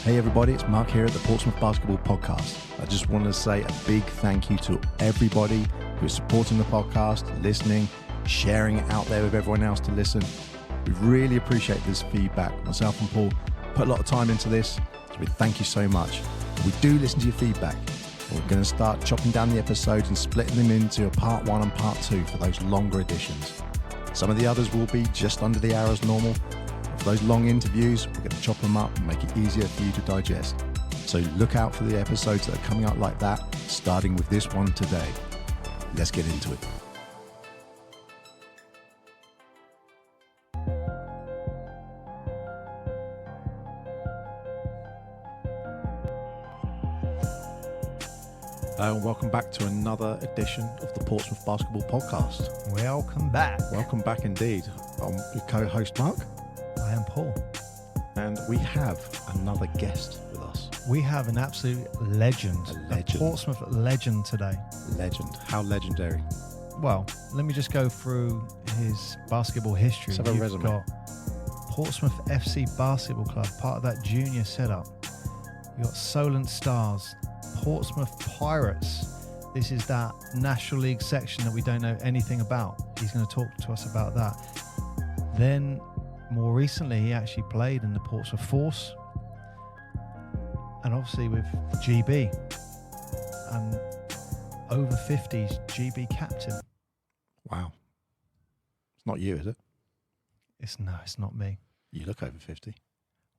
Hey everybody, it's Mark here at the Portsmouth Basketball Podcast. I just want to say a big thank you to everybody who is supporting the podcast, listening, sharing it out there with everyone else to listen. We really appreciate this feedback. Myself and Paul put a lot of time into this, so we thank you so much. We do listen to your feedback. We're going to start chopping down the episodes and splitting them into a part 1 and part 2 for those longer editions. Some of the others will be just under the hour as normal. For those long interviews, we're going to chop them up and make it easier for you to digest. So look out for the episodes that are coming out like that, starting with this one today. Let's get into it. Welcome back to another edition of the Portsmouth Basketball Podcast. Welcome back. Welcome back indeed. I'm your co-host Mark. I am Paul. And we have another guest with us. We have an absolute legend. A legend. A Portsmouth legend today. Legend. How legendary? Well, let me just go through his basketball history. Let's have a You've resume. got Portsmouth FC Basketball Club, part of that junior setup. You've got Solent Stars, Portsmouth Pirates. This is that National League section that we don't know anything about. He's going to talk to us about that. Then, more recently, he actually played in the Portsmouth Force. And obviously with GB. And over 50s GB captain. Wow. It's not you, is it? It's not me. You look over 50.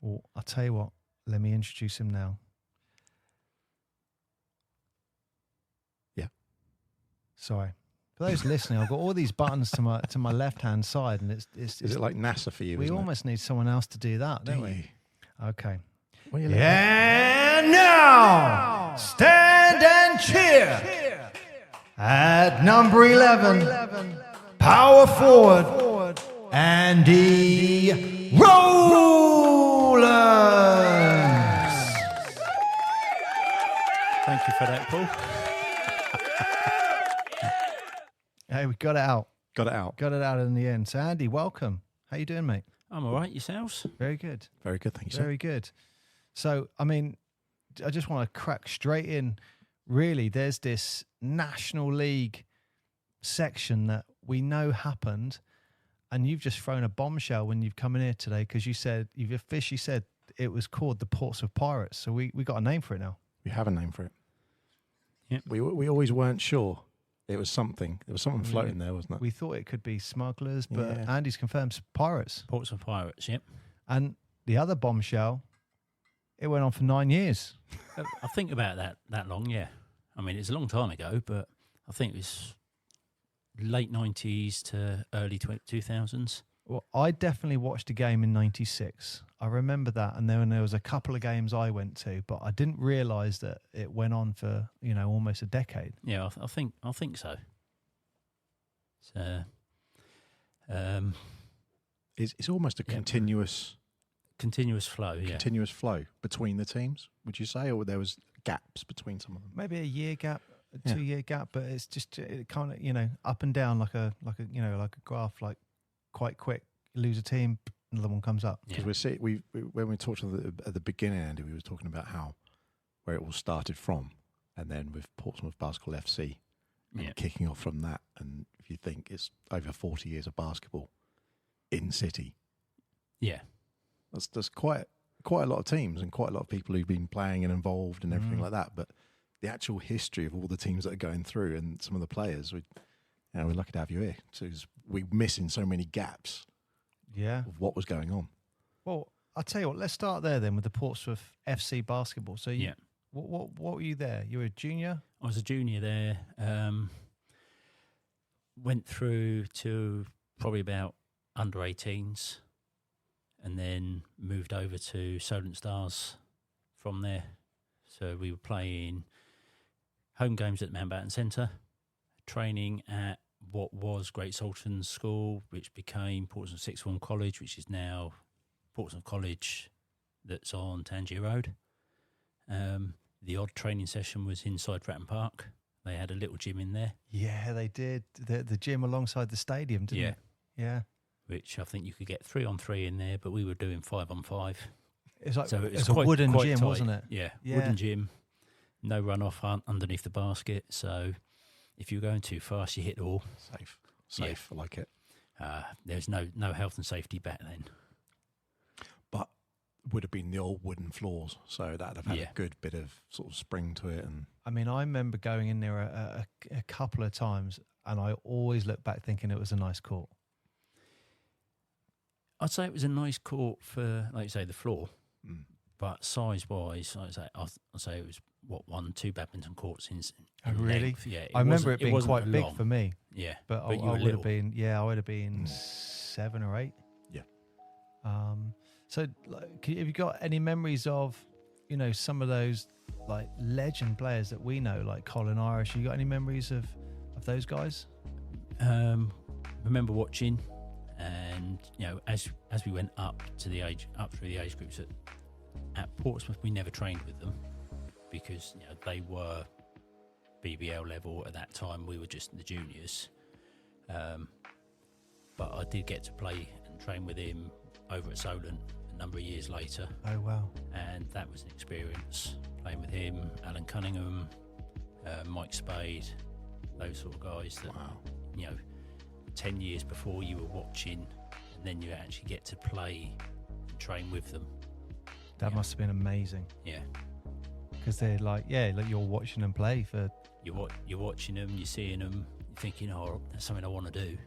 Well, I'll tell you what. Let me introduce him now. Yeah. Sorry. For those listening, I've got all these buttons to my left-hand side, and it's Is it like NASA for you? we isn't almost need someone else to do that, don't Do we? Okay. What are you looking And now, stand and cheer at number 11, power forward, Andy Rowlands. Thank you for that, Paul. Hey, we got it out. Got it out. Got it out in the end. So, Andy, welcome. How you doing, mate? I'm all right. Yourselves? Very good. Very good, thank you, sir. Very good. So, I mean, I just want to crack straight in. Really, there's this National League section that we know happened, and you've just thrown a bombshell when you've come in here today because you've officially said it was called the Portsmouth Pirates. So we got a name for it now. We have a name for it. Yep. We always weren't sure. It was something. There was something floating there, wasn't it? We thought it could be smugglers, but Yeah. Andy's confirmed pirates. Portsmouth Pirates, yep. And the other bombshell, it went on for 9 years. I think about that long, yeah. I mean, it's a long time ago, but I think it was late 90s to early 2000s. Well, I definitely watched a game in '96. I remember that, and then there was a couple of games I went to, but I didn't realise that it went on for almost a decade. Yeah, I think so. So, It's almost a continuous continuous flow, yeah. between the teams, would you say? Or there was gaps between some of them? Maybe a year gap, a Yeah. 2-year gap, but it's just it kind of up and down like a graph, like quite quick. You lose a team, another one comes up. Because Yeah. when we talked at the beginning, Andy, we were talking about where it all started from, and then with Portsmouth Basketball FC and Yeah. kicking off from that. And if you think it's over 40 years of basketball in City, Yeah. there's quite a lot of teams and quite a lot of people who've been playing and involved and everything Mm. like that. But the actual history of all the teams that are going through and some of the players, we're lucky to have you here. So we're missing so many gaps Yeah. of what was going on. Well, I'll tell you what. Let's start there then with the Portsmouth FC basketball. So Yeah. What were you there? You were a junior. I was a junior there. Went through to probably about under 18s and then moved over to Solent Stars from there. So we were playing home games at the Mountbatten Centre, training at what was Great Salton's School, which became Portsmouth Sixth Form College, which is now Portsmouth College that's on Tangier Road. The odd training session was inside Fratton Park. They had a little gym in there. Yeah, they did. The gym alongside the stadium, didn't Yeah. it? Yeah. Which I think you could get 3-on-3 in there, but we were doing 5-on-5. It's like So it was it's a quite wooden tight. gym, wasn't it? Yeah, Yeah. wooden gym, no runoff underneath the basket. So if you're going too fast, you hit the wall. Safe. I like it. There's no health and safety back then. But would have been the old wooden floors, so that'd have had Yeah. a good bit of sort of spring to it. And I mean, I remember going in there a couple of times, and I always look back thinking it was a nice court. I'd say it was a nice court for, like you say, the floor. mm, But size-wise, I'd say it was 2 badminton courts in Oh, in really? length. Yeah, I remember it being wasn't quite big long. for me, Yeah, but I you were would little. have been. Yeah, I would have been 7 or 8. Yeah. So, like, have you got any memories of, some of those like legend players that we know, like Colin Irish? You got any memories of those guys? Remember watching, and as we went up through the age groups at Portsmouth, we never trained with them because they were BBL level at that time. We were just the juniors, but I did get to play and train with him over at Solent a number of years later, Oh wow! and that was an experience playing with him, Alan Cunningham, Mike Spade, those sort of guys that wow. 10 years before you were watching, and then you actually get to play and train with them. That must have been amazing Yeah, because they're like you're watching them play for. you're watching them, you're seeing them, you're thinking, oh, that's something I want to do.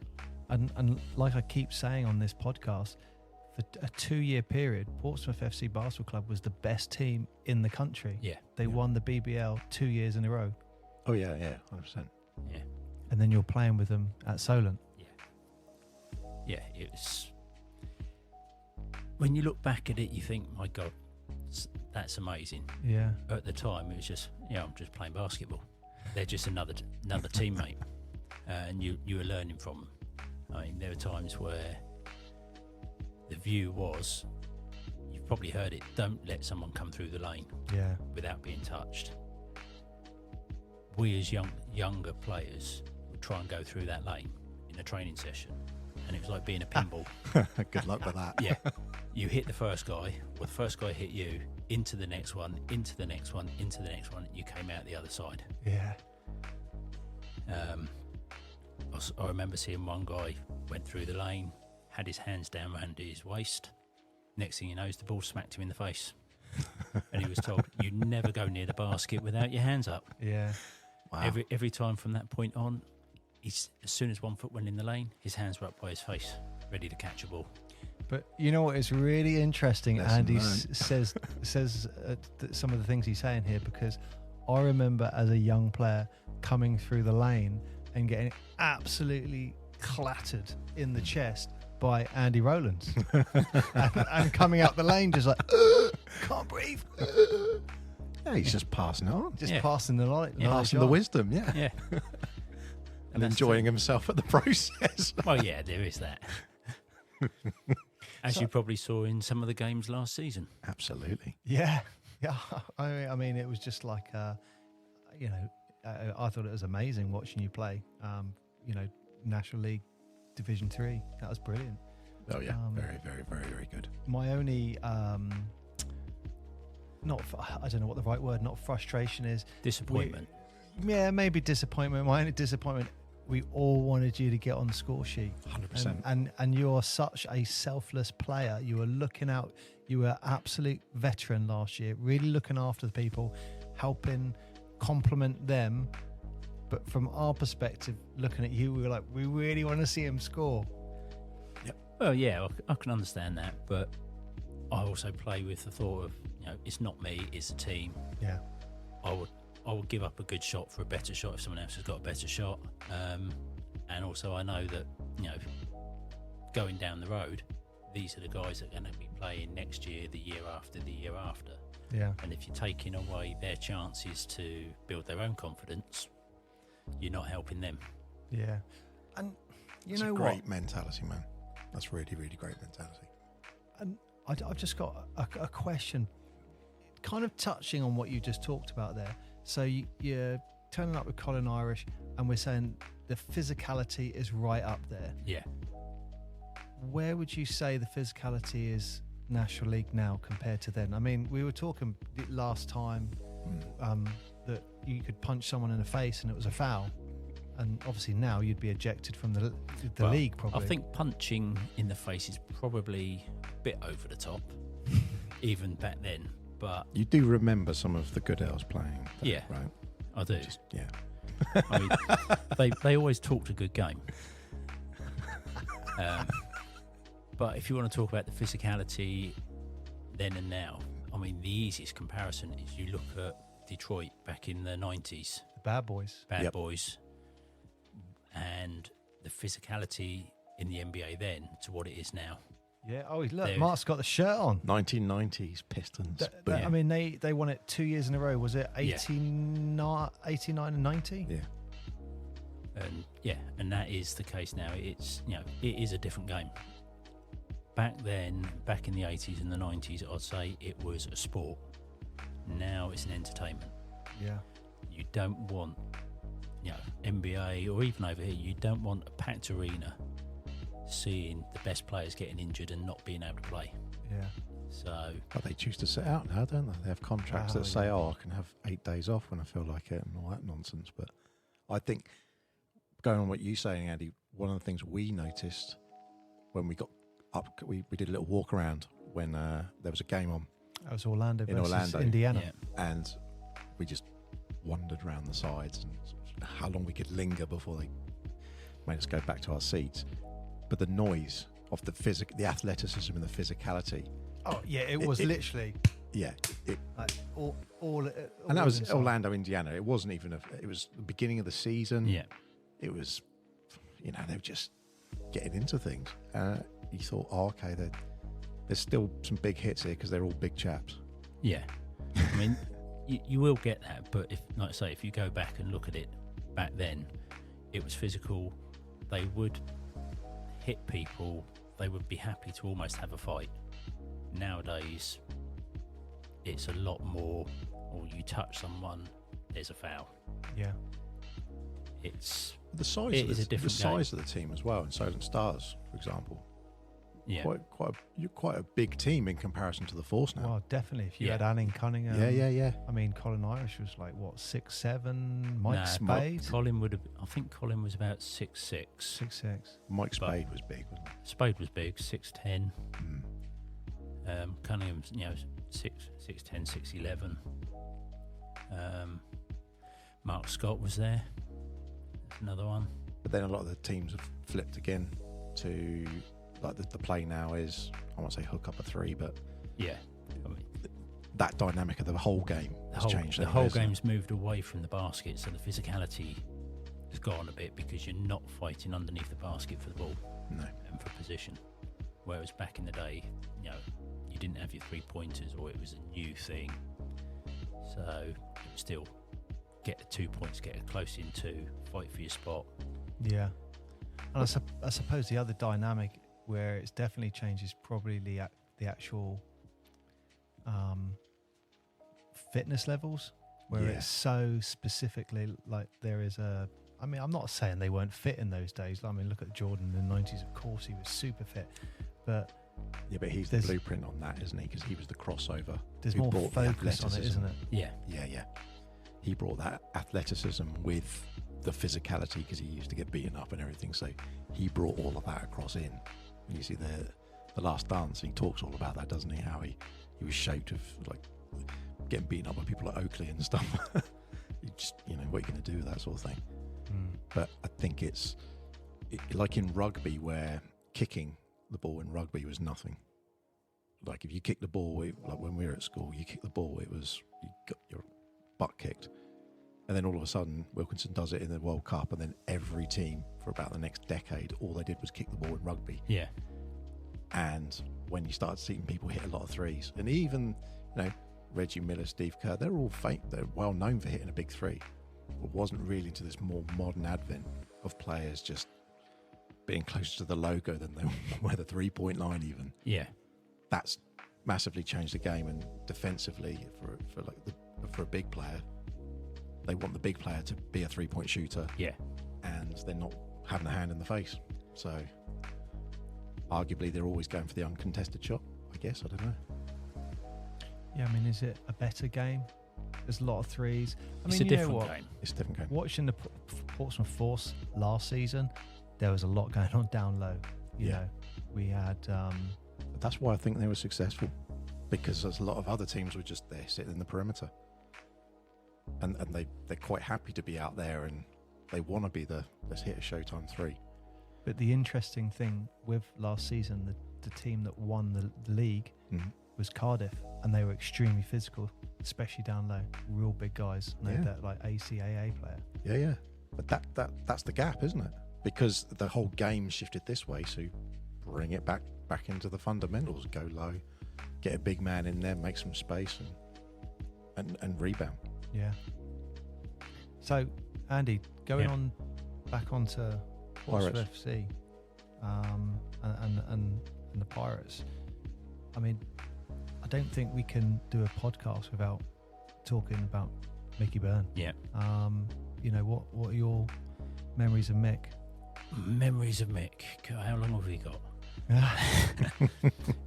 And like I keep saying on this podcast, for a 2-year period, Portsmouth FC Basketball Club was the best team in the country. Yeah, They won the BBL 2 years in a row. Oh yeah, 100%. yeah, And then you're playing with them at Solent. yeah. It was. When you look back at it, you think, my God, that's amazing. Yeah. At the time, it was just, I'm just playing basketball. They're just another teammate, and you were learning from them. I mean, there were times where the view was, you've probably heard it, don't let someone come through the lane Yeah. without being touched. We as younger players would try and go through that lane in a training session, and it was like being a pinball. Good luck with that. Yeah, you hit the first guy, or the first guy hit you, into the next one, into the next one, into the next one, you came out the other side. Yeah. I remember seeing one guy went through the lane, had his hands down around his waist. Next thing you know, the ball smacked him in the face. And he was told, you never go near the basket without your hands up. Yeah. Wow. Every time from that point on, as soon as one foot went in the lane, his hands were up by his face, ready to catch a ball. But you know what? It's really interesting. Lesson Andy learned. says some of the things he's saying here, because I remember as a young player coming through the lane and getting absolutely clattered in the chest by Andy Rowlands and coming out the lane just like, can't breathe. Yeah, he's just passing it on. Just Yeah. passing the knowledge. Passing the wisdom, yeah. Yeah. And that's enjoying himself at the process. Well, yeah, there is that. As you probably saw in some of the games last season. Absolutely. Yeah. Yeah. I mean, it was just like, I thought it was amazing watching you play, National League Division 3. That was brilliant. Oh yeah, very, very, very, very good. My only, I don't know what the right word, not frustration is. Disappointment. Maybe disappointment. My only disappointment, we all wanted you to get on the score sheet. 100%. And you're such a selfless player. You were looking out. You were absolute veteran last year, really looking after the people, helping compliment them. But from our perspective, looking at you, we were like, we really want to see him score. Well, yeah, I can understand that, but I also play with the thought of, it's not me, it's the team. Yeah. I would give up a good shot for a better shot if someone else has got a better shot. And also I know that, going down the road, these are the guys that are going to be playing next year, the year after, the year after. Yeah. And if you're taking away their chances to build their own confidence, you're not helping them. Yeah. And you It's know a what? great mentality, man. That's really, really great mentality. And I've just got a question, kind of touching on what you just talked about there. So you're turning up with Colin Irish, and we're saying the physicality is right up there. Yeah. Where would you say the physicality is National League now compared to then? I mean, we were talking last time that you could punch someone in the face and it was a foul, and obviously now you'd be ejected from the league probably. I think punching in the face is probably a bit over the top, even back then. But you do remember some of the good elves playing, though, yeah, right? I do. Yeah. I mean, they always talked a good game. But if you want to talk about the physicality then and now, I mean, the easiest comparison is you look at Detroit back in the 90s. The bad boys. Bad boys. And the physicality in the NBA then to what it is now. Yeah. Oh, look, Mark's got the shirt on. 1990s Pistons. I mean, they won it 2 years in a row. Was it 89 and 90? Yeah. And that is the case now. It's, it is a different game. Back then, back in the 80s and the 90s, I'd say it was a sport. Now it's an entertainment. Yeah. You don't want, NBA or even over here, you don't want a packed arena seeing the best players getting injured and not being able to play. Yeah. So. But they choose to sit out now, don't they? They have contracts that say, I can have 8 days off when I feel like it and all that nonsense. But I think, going on what you're saying, Andy, one of the things we noticed when we got up, we did a little walk around when there was a game on. That was Orlando in versus Orlando, Indiana. Yeah. And we just wandered around the sides and how long we could linger before they made us go back to our seats. But the noise of the athleticism and the physicality. Oh yeah, it was literally. Yeah, like all and that was inside. Orlando, Indiana. It wasn't even it was the beginning of the season. Yeah, it was. They were just getting into things. You thought, okay, there's still some big hits here because they're all big chaps. Yeah, I mean, you will get that, but like I say, if you go back and look at it back then, it was physical. They would hit people. They would be happy to almost have a fight. Nowadays, it's a lot more. Or you touch someone, there's a foul. Yeah, it's the size. The size of the team as well. In Solent Stars, for example. Yeah, you're quite a big team in comparison to the Force now. Well, definitely. If you had Alan Cunningham, yeah. I mean, Colin Irish was like what 6'7". Mike Spade. I think Colin was about 6'6". 6'6". Mike Spade was big, wasn't he? Spade was big, 6'10". Cunningham's 6'10", 6'11". Mark Scott was there. That's another one. But then a lot of the teams have flipped again to. Like the play now is, I won't say hook up a three, but yeah, I mean, that dynamic of the whole game has changed. The whole game's moved away from the basket, so the physicality has gone a bit because you're not fighting underneath the basket for the ball and for position. Whereas back in the day, you didn't have your 3-pointers or it was a new thing. So it was still get the 2 points, get it close in 2, fight for your spot. Yeah, and I suppose the other dynamic where it's definitely changed is probably the actual fitness levels, where it's so specifically like there is I mean, I'm not saying they weren't fit in those days. I mean, look at Jordan in the 90s. Of course, he was super fit, but but he's the blueprint on that, isn't he? Because he was the crossover. There's more focus on it, isn't it? Yeah. He brought that athleticism with the physicality because he used to get beaten up and everything. So he brought all of that across in. And you see the Last Dance, he talks all about that, doesn't he? How he was shaped of like getting beaten up by people at Oakley and stuff. You just, what are you going to do with that sort of thing? But I think it's like in rugby where kicking the ball in rugby was nothing. Like if you kick the ball, like when we were at school, you kick the ball, you got your butt kicked. And then all of a sudden, Wilkinson does it in the World Cup, and then every team for about the next decade, all they did was kick the ball in rugby. Yeah. And when you start seeing people hit a lot of threes, and even, Reggie Miller, Steve Kerr, they're all they're well known for hitting a big three. It wasn't really until this more modern advent of players just being closer to the logo than they were the 3-point line even. Yeah. That's massively changed the game, and defensively for a big player, they want the big player to be a 3-point shooter. Yeah. And they're not having a hand in the face. So arguably they're always going for the uncontested shot. I guess. I don't know. Yeah, I mean, is it a better game? There's a lot of threes. I It's mean, a you know different what? game. It's a different game. Watching the Portsmouth Force last season, there was a lot going on down low. You know, we had. But that's why I think they were successful, because there's a lot of other teams were just there sitting in the perimeter, and they're quite happy to be out there, and they want to be the let's hit a Showtime three. But the interesting thing with last season, the team that won the league was Cardiff, and they were extremely physical, especially down low. Real big guys, that like ACAA player. Yeah. But that's the gap, isn't it? Because the whole game shifted this way, so bring it back into the fundamentals. Go low, get a big man in there, make some space, and rebound. Yeah. So, Andy, going back onto Portsmouth FC and the Pirates. I mean, I don't think we can do a podcast without talking about Mickey Byrne. Yeah. You know, what are your memories of Mick? Memories of Mick. God, how long have we got?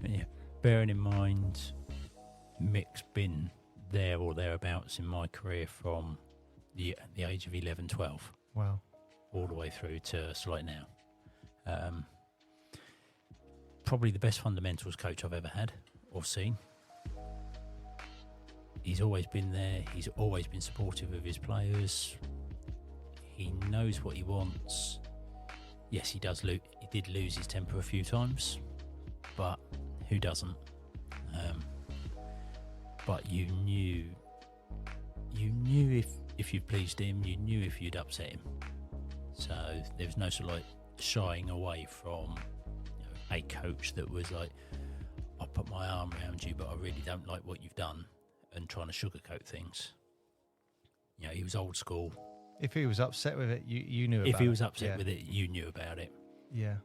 Yeah. Bearing in mind, Mick's been there or thereabouts in my career from the age of 11, 12. Wow. All the way through to right now. Probably the best fundamentals coach I've ever had or seen. He's always been there. He's always been supportive of his players. He knows what he wants. Yes, he does. He did lose his temper a few times, but who doesn't? But you knew if you pleased him, you knew if you'd upset him. So there was no sort of like shying away from a coach that was like, I'll put my arm around you, but I really don't like what you've done, and trying to sugarcoat things. You know, he was old school. If he was upset with it, you knew about it. If he was upset with it, you knew about it. Yeah.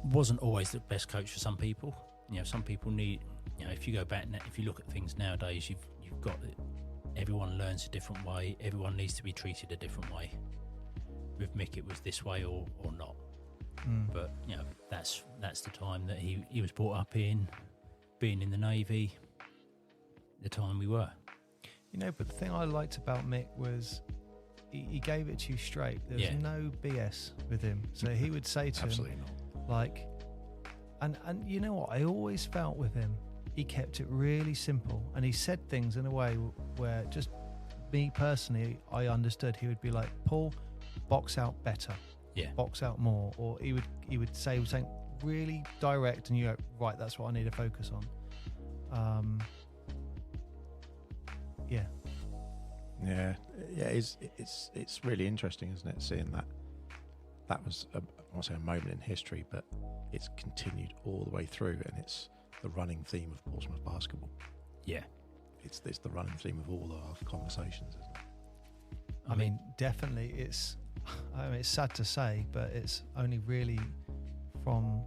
Wasn't always the best coach for some people. You know, some people need, if you go back, if you look at things nowadays, you've got it. Everyone learns a different way. Everyone needs to be treated a different way. With Mick, it was this way or not. But that's the time that he was brought up in, being in the Navy. The time we were. But the thing I liked about Mick was he gave it to you straight. There was no BS with him. So he would say to Absolutely him, not. like, and you know what? I always felt with him, he kept it really simple, and he said things in a way where just me personally, I understood. He would be like, Paul, box out better, box out more, or he would say something really direct, and you go, right, that's what I need to focus on. It's really interesting, isn't it? Seeing that was I won't say a moment in history, but it's continued all the way through, and it's the running theme of Portsmouth basketball. Yeah, it's the running theme of all our conversations, isn't it? I mean, definitely, it's sad to say, but it's only really from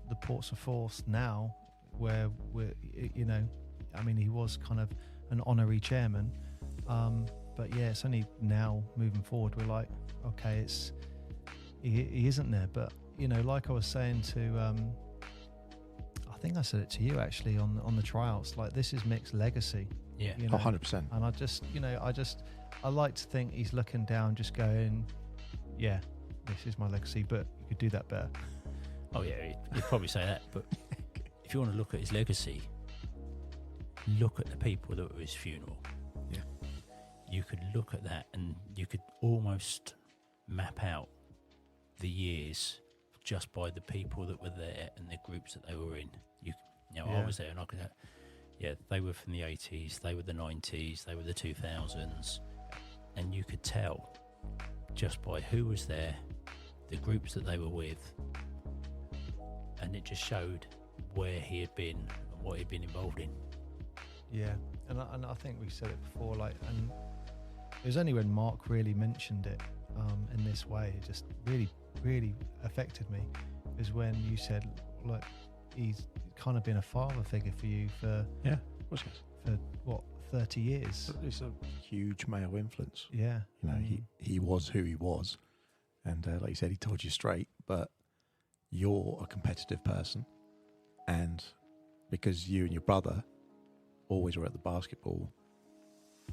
the Portsmouth Force now where we're, he was kind of an honorary chairman. But yeah, it's only now moving forward we're like, okay, he isn't there. But like I was saying to I think I said it to you actually on the tryouts, like, this is Mick's legacy. Yeah. 100%. And I like to think he's looking down, just going, yeah, this is my legacy, but you could do that better. Oh yeah, he'd probably say that. But if you want to look at his legacy, look at the people that were at his funeral. Yeah. You could look at that and you could almost map out the years just by the people that were there and the groups that they were in. I was there and I could they were from the 80s, they were the 90s, they were the 2000s, and you could tell just by who was there, the groups that they were with, and it just showed where he had been and what he'd been involved in. Yeah, and I think we said it before, and it was only when Mark really mentioned it in this way, it just really, really affected me, is when you said, look, he's kind of been a father figure for you for 30 years. It's a huge male influence. Yeah. He was who he was, and like you said, he told you straight, but you're a competitive person. And because you and your brother always were at the basketball,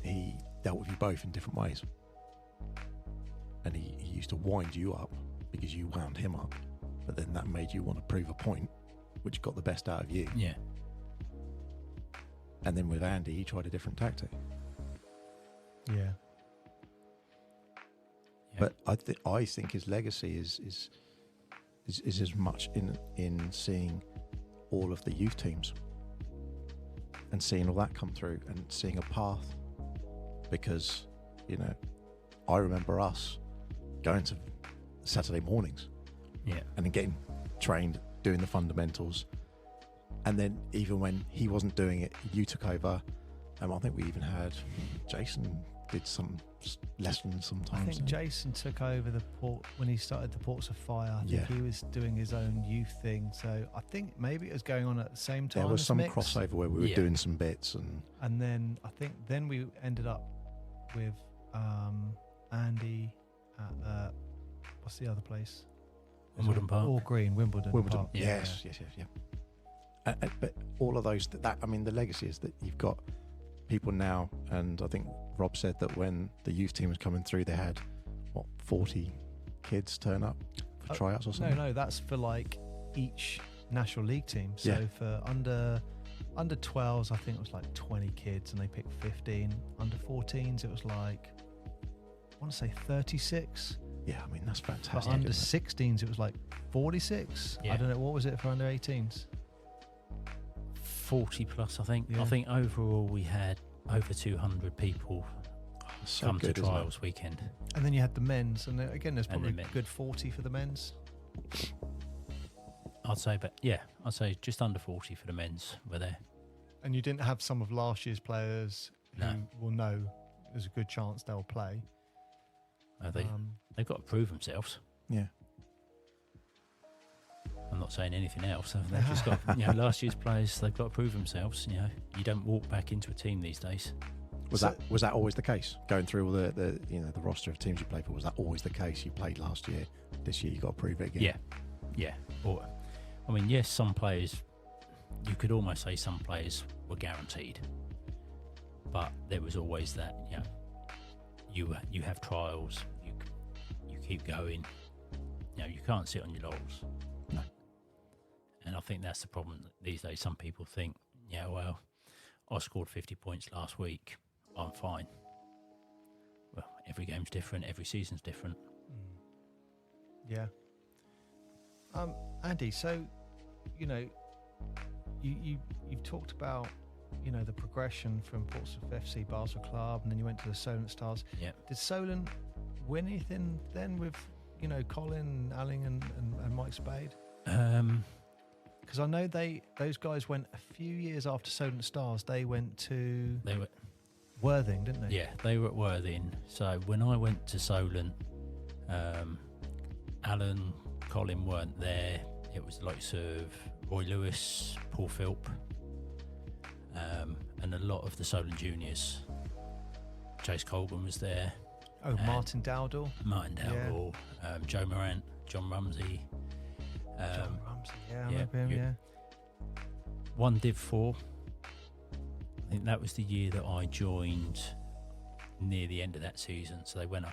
he dealt with you both in different ways. And he used to wind you up because you wound him up. But then that made you want to prove a point, which got the best out of you. Yeah. And then with Andy, he tried a different tactic. Yeah. But I think his legacy is as much in seeing all of the youth teams and seeing all that come through and seeing a path. Because, you know, I remember us going to Saturday mornings, and then getting trained, doing the fundamentals, and then even when he wasn't doing it, you took over. I think we even had Jason did some lessons sometimes. I think Jason took over when he started the Portsmouth Fire. I think he was doing his own youth thing. So I think maybe it was going on at the same time. There was some mix. crossover where we were doing some bits, and then I think then we ended up with Andy at what's the other place? Wimbledon Park. All Green, Wimbledon Park. Yes. But all of those, I mean, the legacy is that you've got people now, and I think Rob said that when the youth team was coming through, they had, 40 kids turn up for tryouts or something? No, that's for like each National League team. So for under 12s, I think it was like 20 kids, and they picked 15. Under 14s, it was like, I want to say 36. Yeah, I mean, that's fantastic. But under 16s, it was like 46. Yeah. I don't know, what was it for under 18s? 40 plus, I think. Yeah. I think overall we had over 200 people come to trials weekend. And then you had the men's, and again, there's probably the a good 40 for the men's. I'd say just under 40 for the men's were there. And you didn't have some of last year's players who will know there's a good chance they'll play. They've got to prove themselves. Yeah. I'm not saying anything else. They've just got, last year's players, they've got to prove themselves. You don't walk back into a team these days. Was that always the case? Going through all the roster of teams you played for, was that always the case? You played last year, this year you got to prove it again. Yeah. Or, I mean, yes, some players, you could almost say some players were guaranteed, but there was always that. You have trials. You keep going. You can't sit on your laurels. No. And I think that's the problem these days. Some people think, well, I scored 50 points last week, I'm fine. Well, every game's different, every season's different. Yeah. Andy, so, you've talked about, the progression from Portsmouth FC Basel Club, and then you went to the Solent Stars. Yeah. Did Solent win anything then with, Colin Alling and Mike Spade? Because I know those guys went a few years after Solent Stars. They went to Worthing, didn't they? Yeah, they were at Worthing. So when I went to Solent, Alan, Colin weren't there. It was the likes of Roy Lewis, Paul Philp, and a lot of the Solent juniors. Chase Colgan was there. Oh, Martin Dowdall. Joe Morant, John Rumsey. John Rumsey, I remember him, yeah. One Div 4. I think that was the year that I joined near the end of that season. So they went up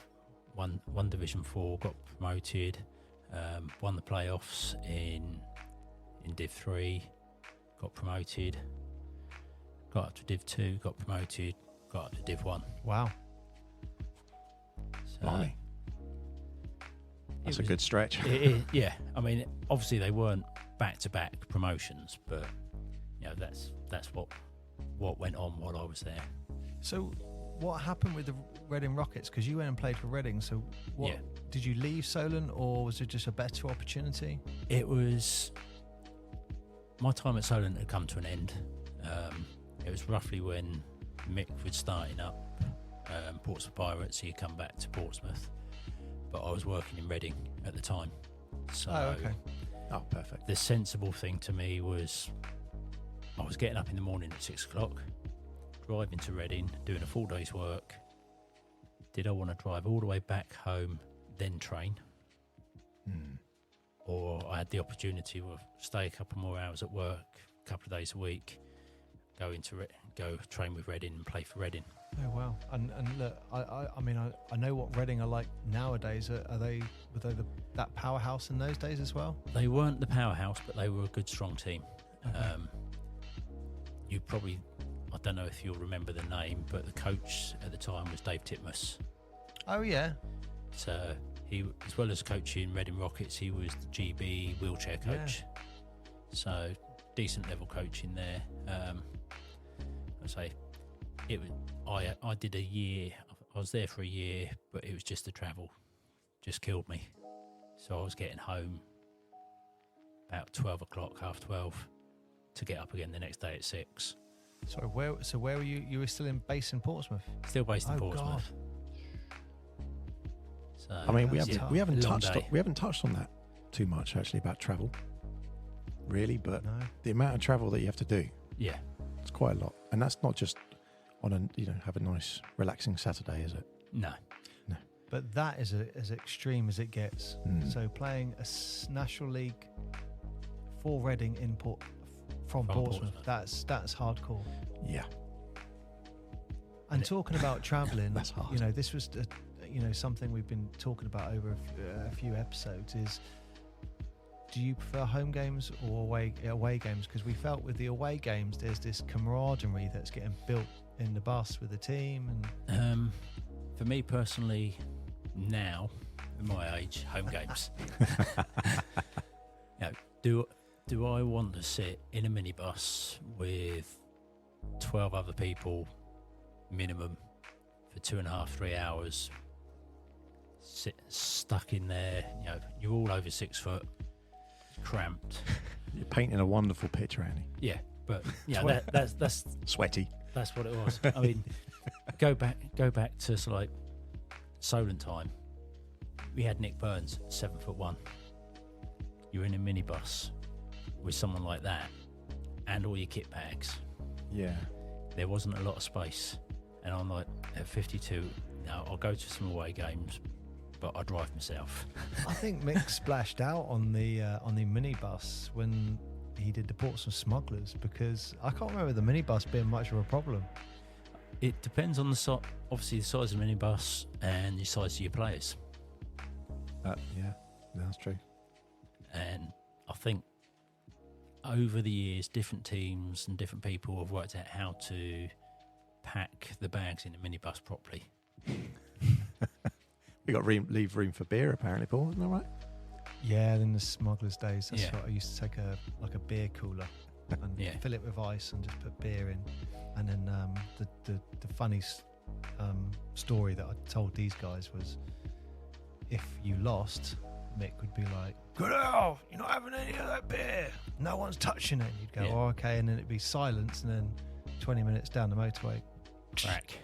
one Division 4, got promoted, won the playoffs in Div 3, got promoted, got up to Div 2, got promoted, got up to Div 1. Wow. Blimey. That's a good stretch. Yeah. I mean, obviously they weren't back-to-back promotions, but that's what went on while I was there. So what happened with the Reading Rockets? Because you went and played for Reading. So did you leave Solent, or was it just a better opportunity? It was... My time at Solent had come to an end. It was roughly when Mick was starting up Portsmouth Pirates. He had come back to Portsmouth, but I was working in Reading at the time. So okay. Oh, perfect. The sensible thing to me was I was getting up in the morning at 6 o'clock, driving to Reading, doing a full day's work. Did I want to drive all the way back home, then train? or I had the opportunity to stay a couple more hours at work, a couple of days a week, go train with Reading and play for Reading. Oh wow! And look, I mean, I know what Reading are like nowadays. Were they that powerhouse in those days as well? They weren't the powerhouse, but they were a good, strong team. Okay. You probably, I don't know if you'll remember the name, but the coach at the time was Dave Titmus. Oh yeah. So he, as well as coaching Reading Rockets, he was the GB wheelchair coach. Yeah. So decent level coaching there. I'd say it was. I did a year. I was there for a year, but it was just the travel, just killed me. So I was getting home about 12 o'clock, half 12, to get up again the next day at 6. Sorry, where were you? You were still based in Portsmouth? Still based in Oh, Portsmouth. So, I mean, That's we haven't long touched day. we haven't touched on that too much actually about travel, really. But No. the amount of travel that you have to do, Yeah, it's quite a lot, and that's not just on have a nice relaxing Saturday, is it? no. But that is as extreme as it gets. Mm. So playing a National League for Reading from Portsmouth, that's hardcore. Yeah, And talking about travelling, That's hard. this was something we've been talking about over a few episodes. Is do you prefer home games or away games? Because we felt with the away games, there's this camaraderie that's getting built in the bus with the team, and For me personally, now at my age, home games. Do I want to sit in a minibus with 12 other people minimum for 2.5, 3 hours, stuck in there? You're all over 6 foot, cramped. you're painting a wonderful picture, Annie. Yeah, but that's Sweaty. that's what it was. I mean, go back to like Solent time. We had Nick Burns, 7'1". You're in a minibus with someone like that, and all your kit bags. Yeah. There wasn't a lot of space, and I'm like, at 52, no, I'll go to some away games, but I drive myself. I think Mick splashed out on the minibus when he did the Portsmouth Smugglers, because I can't remember the minibus being much of a problem. It depends on obviously the size of the minibus and the size of your players. Yeah, that's true. And I think over the years, different teams and different people have worked out how to pack the bags in a minibus properly. We got leave room for beer, apparently, Paul. Isn't that right? Yeah, in the Smugglers days, that's Yeah. what I used to take a beer cooler and Yeah. fill it with ice and just put beer in. And then the funny story that I told these guys was, if you lost, Mick would be like, "Get out! You're not having any of that beer. No one's touching it." And you'd go, Yeah. "Oh, okay," and then it'd be silence, and then 20 minutes down the motorway, Crack.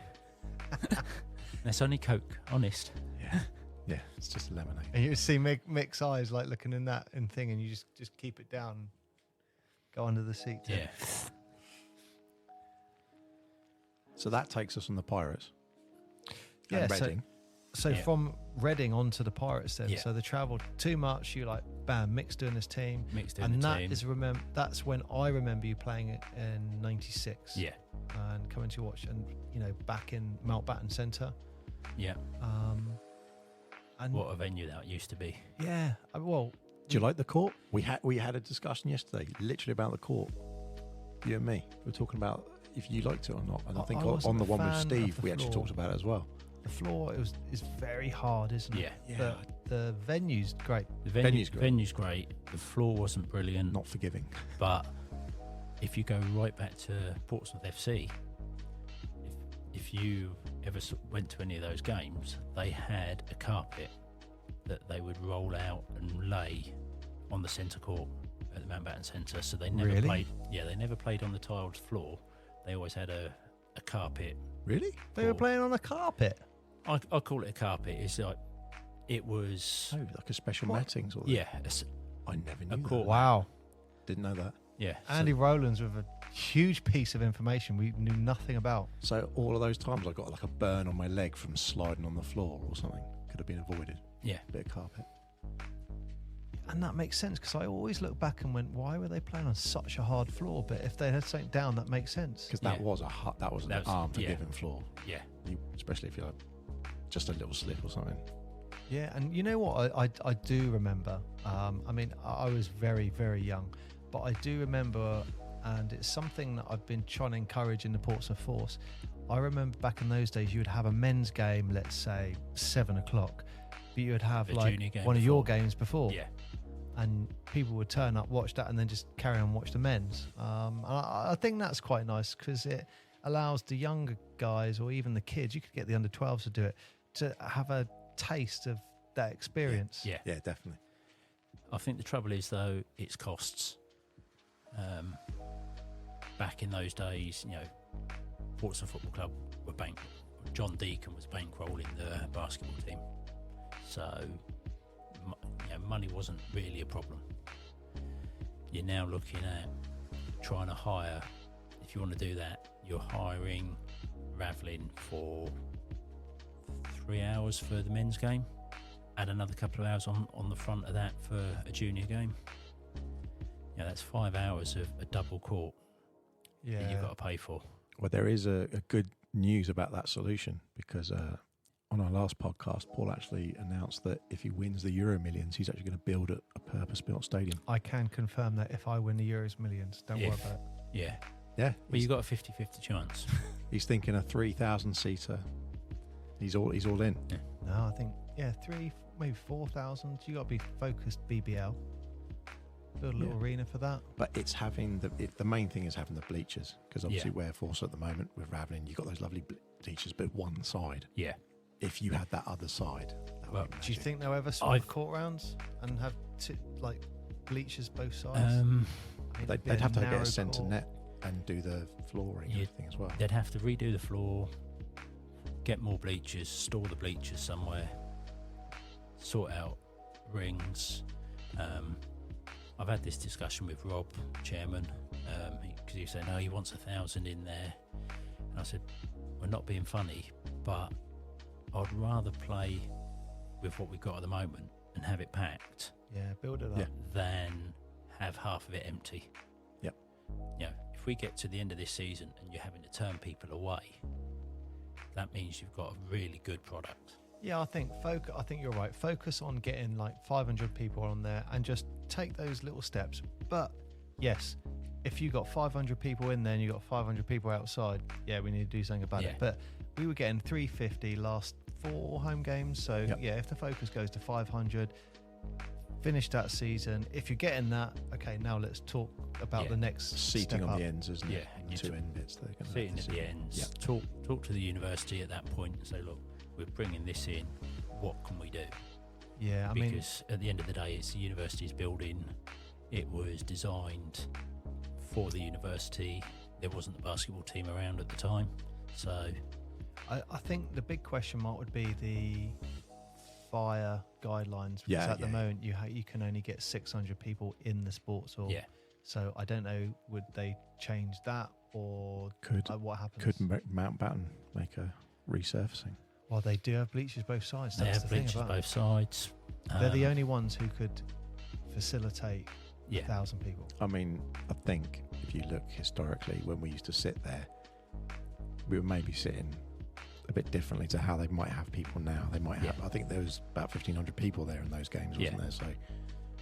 That's only Coke, honest. Yeah. Yeah, it's just lemonade. and you see Mick's eyes like looking in that thing, and you just keep it down, and go under the seat. Yeah. So that takes us on the Pirates. Yeah, And so- Reading. So Yeah. from Reading onto the Pirates then. Yeah. So the travel too much. You like, bam, Mick's doing this team. Mixed in And the that team. is that's when I remember you playing it in '96. Yeah. And coming to watch, and back in Mountbatten Centre. Yeah. And What a venue that used to be. yeah, well, Do you like the court? We had a discussion yesterday, literally about the court. You and me. We were talking about if you liked it or not. And I think I wasn't on the a one with fan of Steve, the we actually floor. talked about it as well. the floor is very hard, isn't it? Yeah. But the venue's great. The Venue's great. Venue's great. The floor wasn't brilliant. Not forgiving. But if you go right back to Portsmouth FC, if you ever went to any of those games, they had a carpet that they would roll out and lay on the centre court at the Mountbatten Centre. So they never Really? played. Yeah, they never played on the tiled floor. They always had a carpet. Really? They were Cool. playing on a carpet. I call it a carpet. It's like it was. Oh, like a special What? matting sort of. Yeah, I never knew a that. court. Wow. Didn't know that. Yeah. so- Andy Rowlands with a huge piece of information we knew nothing about. So all of those times I got like a burn on my leg from sliding on the floor or something. Could have been avoided. yeah. Bit of carpet. And that makes sense, because I always look back and went, why were they playing on such a hard floor? But if they had something down, that makes sense. Because that was an arm-forgiving floor. Yeah. Especially if you're just a little slip or something. Yeah, and you know what? I do remember. I mean, I was very, very young, but I do remember, and it's something that I've been trying to encourage in the Portsmouth Force. I remember back in those days, you would have a men's game, let's say 7 o'clock, but you would have like one of your games before. Yeah. And people would turn up, watch that, and then just carry on watch the men's. And I think that's quite nice, because it allows the younger guys, or even the kids, you could get the under 12s to do it, to have a taste of that experience. Yeah, definitely. I think the trouble is, though, it's costs. Back in those days, Portsmouth Football Club were John Deacon was bankrolling the basketball team, so money wasn't really a problem. You're now looking at trying to hire. If you want to do that, you're hiring Ravelin for 3 hours for the men's game, add another couple of hours on the front of that for a junior game. That's 5 hours of a double court that you've got to pay for. Well, there is a good news about that solution, because on our last podcast, Paul actually announced that if he wins the Euro Millions, he's actually going to build a purpose-built stadium. I can confirm that if I win the Euros Millions, don't worry about it. Yeah. Yeah. Well, you've got a 50-50 chance. He's thinking a 3,000-seater. He's all in. Yeah. No, I think, 3, maybe 4,000. You got to be focused BBL. Build a little arena for that. But it's having the main thing is having the bleachers, because obviously where Force at the moment with Ravelin, you've got those lovely bleachers, but one side. Yeah. If you had that other side, do you think they'll ever swap court rounds and have bleachers both sides? They'd have to get a centre net and do the flooring and everything as well. They'd have to redo the floor, get more bleachers, store the bleachers somewhere, sort out rings. I've had this discussion with Rob, chairman, because he said, no, he wants 1,000 in there. And I said, we're not being funny, but I'd rather play with what we've got at the moment and have it packed. Yeah, build it up. Than have half of it empty. Yep. If we get to the end of this season and you're having to turn people away, that means you've got a really good product. Yeah, I think you're right. Focus on getting like 500 people on there and just take those little steps. But yes, if you got 500 people in there and you got 500 people outside, we need to do something about it. But we were getting 350 last 4 home games. So if the focus goes to 500, finish that season. If you're getting that, okay, now let's talk about the next seating on up. the ends, isn't it? And the 2 end bits. Seating at the ends. Talk to the university at that point and say, look, we're bringing this in. What can we do? Yeah, because at the end of the day, it's the university's building. It was designed for the university. There wasn't the basketball team around at the time, so I think the big question mark would be the fire guidelines. Because at the moment, you can only get 600 people in the sports hall. Yeah. So I don't know, would they change that, or what happens? Could Mountbatten make a resurfacing? Well, they do have bleachers both sides. They have bleachers both sides. They're the only ones who could facilitate 1,000 people. I mean, I think if you look historically, when we used to sit there, we were maybe sitting a bit differently to how they might have people now. They might have, I think there was about 1,500 people there in those games, wasn't there? So,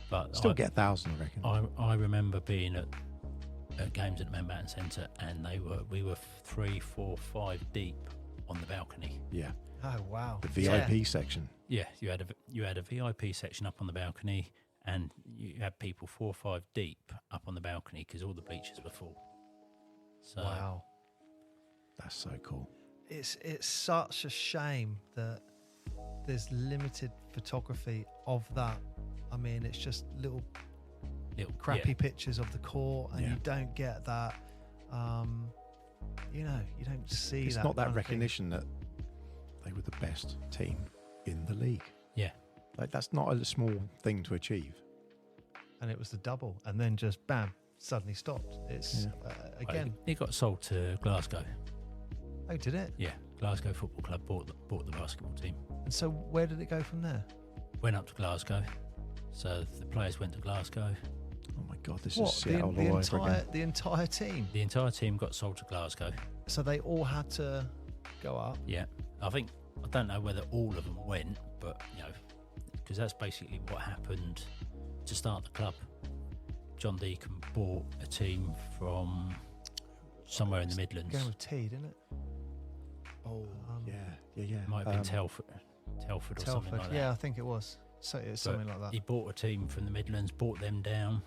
but still get 1,000, I reckon. I remember being at games at the Mountbatten Centre, and we were 3, 4, 5 deep on the balcony. Yeah. Oh wow. The VIP section. Yeah, you had a VIP section up on the balcony, and you had people 4 or 5 deep up on the balcony because all the bleachers were full. So, wow. That's so cool. It's such a shame that there's limited photography of that. I mean, it's just little crappy pictures of the court, and you don't get that. You don't see it's that. It's not that recognition that they were the best team in the league. Yeah. Like, that's not a small thing to achieve. And it was the double, and then just bam, suddenly stopped. It's again. It got sold to Glasgow. Oh, did it? Yeah, Glasgow Football Club bought the basketball team. And so where did it go from there? Went up to Glasgow, So the players went to Glasgow. Oh my God, this What, is Seattle all over again. the entire team? The entire team got sold to Glasgow. So they all had to go up. Yeah, I don't know whether all of them went, but because that's basically what happened to start the club. John Deacon bought a team from somewhere in the Midlands. Going with T, didn't it? Oh, yeah. Might have been Telford or something like that. Yeah, I think it was. So it's something like that. He bought a team from the Midlands, bought them down,